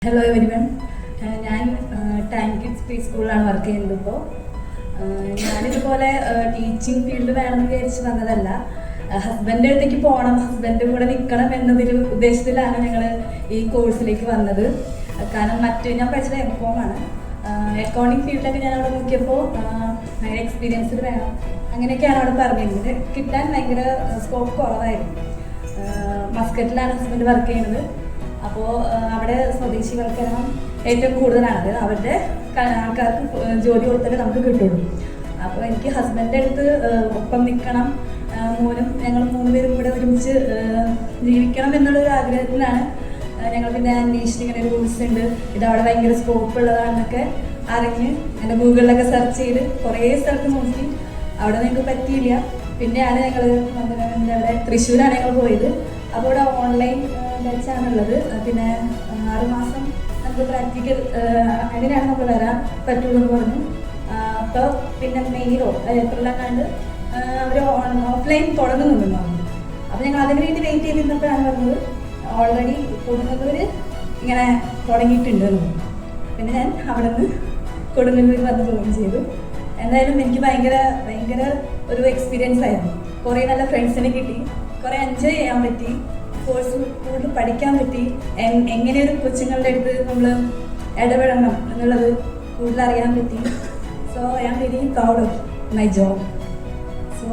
Hello everyone, ഞാൻ time kids pre സ്കൂളിലാണ് work ചെയ്യുന്നത്. ഇപ്പോൾ ഞാനിതുപോലെ ടീച്ചിങ് ഫീൽഡ് വേണമെന്ന് വിചാരിച്ച് വന്നതല്ല. ഹസ്ബൻഡിൻ്റെ അടുത്തേക്ക് പോകണം, ഹസ്ബൻഡ് കൂടെ നിൽക്കണം എന്നതൊരു ഉദ്ദേശത്തിലാണ് ഞങ്ങൾ ഈ കോഴ്സിലേക്ക് വന്നത്. കാരണം ഞാൻ പഠിച്ചത് എംകോമാണ്. അക്കൗണ്ടിങ് ഫീൽഡൊക്കെ ഞാൻ അവിടെ നോക്കിയപ്പോൾ ഭയങ്കര എക്സ്പീരിയൻസ്ഡ് വേണം, അങ്ങനെയൊക്കെയാണ് അവിടെ പറഞ്ഞിരുന്നത്. കിട്ടാൻ ഭയങ്കര സ്കോപ്പ് കുറവായിരുന്നു. മസ്കറ്റിലാണ് ഹസ്ബൻഡ് വർക്ക് ചെയ്യുന്നത്. അപ്പോൾ അവിടെ സ്വദേശിവൽക്കരണം ഏറ്റവും കൂടുതലാണത്. അവരുടെ ആൾക്കാർക്ക് ജോലി കൊടുത്തിട്ട് നമുക്ക് കിട്ടുള്ളൂ. അപ്പോൾ എനിക്ക് ഹസ്ബൻഡിൻ്റെ അടുത്ത് ഒപ്പം നിൽക്കണം, ഞങ്ങൾ 3 പേരും കൂടെ ഒരുമിച്ച് ജീവിക്കണം എന്നുള്ളൊരു ആഗ്രഹത്തിലാണ് ഞങ്ങൾ പിന്നെ അന്വേഷിച്ച് ഇങ്ങനെ ഒരു കോഴ്സ് ഉണ്ട്, ഇതവിടെ ഭയങ്കര സ്കോപ്പ് ഉള്ളതാണെന്നൊക്കെ അറിഞ്ഞ് എൻ്റെ ഗൂഗിളിലൊക്കെ സെർച്ച് ചെയ്ത് കുറേ സ്ഥലത്ത് നോക്കി. അവിടെ നിങ്ങൾക്ക് പറ്റിയില്ല. പിന്നെയാണ് ഞങ്ങൾ അവിടെ തൃശ്ശൂരാണ് ഞങ്ങൾ പോയത്. അപ്പോൾ ഇവിടെ ഓൺലൈൻ ബാച്ചാണുള്ളത്. പിന്നെ 6 മാസം നമുക്ക് പ്രാക്ടിക്കൽ അങ്ങനെയാണ് നമുക്ക് വരാൻ പറ്റുള്ളൂ എന്ന് പറഞ്ഞു. അപ്പോൾ പിന്നെ മെയ്യിലോ ഏപ്രിലെങ്ങാണ്ട് അവർ ഓഫ്ലൈൻ തുടങ്ങുന്നുണ്ടെന്ന് പറഞ്ഞു. അപ്പോൾ ഞങ്ങൾ അതിന് വേണ്ടി വെയിറ്റ് ചെയ്തിരുന്നപ്പോഴാണ് പറഞ്ഞത് ഓൾറെഡി കൊടുങ്ങല്ലൂർ ഇങ്ങനെ തുടങ്ങിയിട്ടുണ്ട് എന്ന്. പിന്നെ ഞാൻ അവിടെ നിന്ന് കൊടുങ്ങല്ലൂർ വന്ന് ജോയിൻ ചെയ്തു. എന്തായാലും എനിക്ക് ഭയങ്കര ഒരു എക്സ്പീരിയൻസ് ആയിരുന്നു. കുറേ നല്ല ഫ്രണ്ട്സിനെ കിട്ടി, കുറേ എൻജോയ് ചെയ്യാൻ പറ്റി, കോഴ്സ് കൂടുതൽ പഠിക്കാൻ പറ്റി, എങ്ങനെ ഒരു കൊച്ചുങ്ങളുടെ അടുത്ത് നമ്മൾ ഇടപെടണം എന്നുള്ളത് കൂടുതൽ അറിയാൻ പറ്റി. So I am very proud of my job. So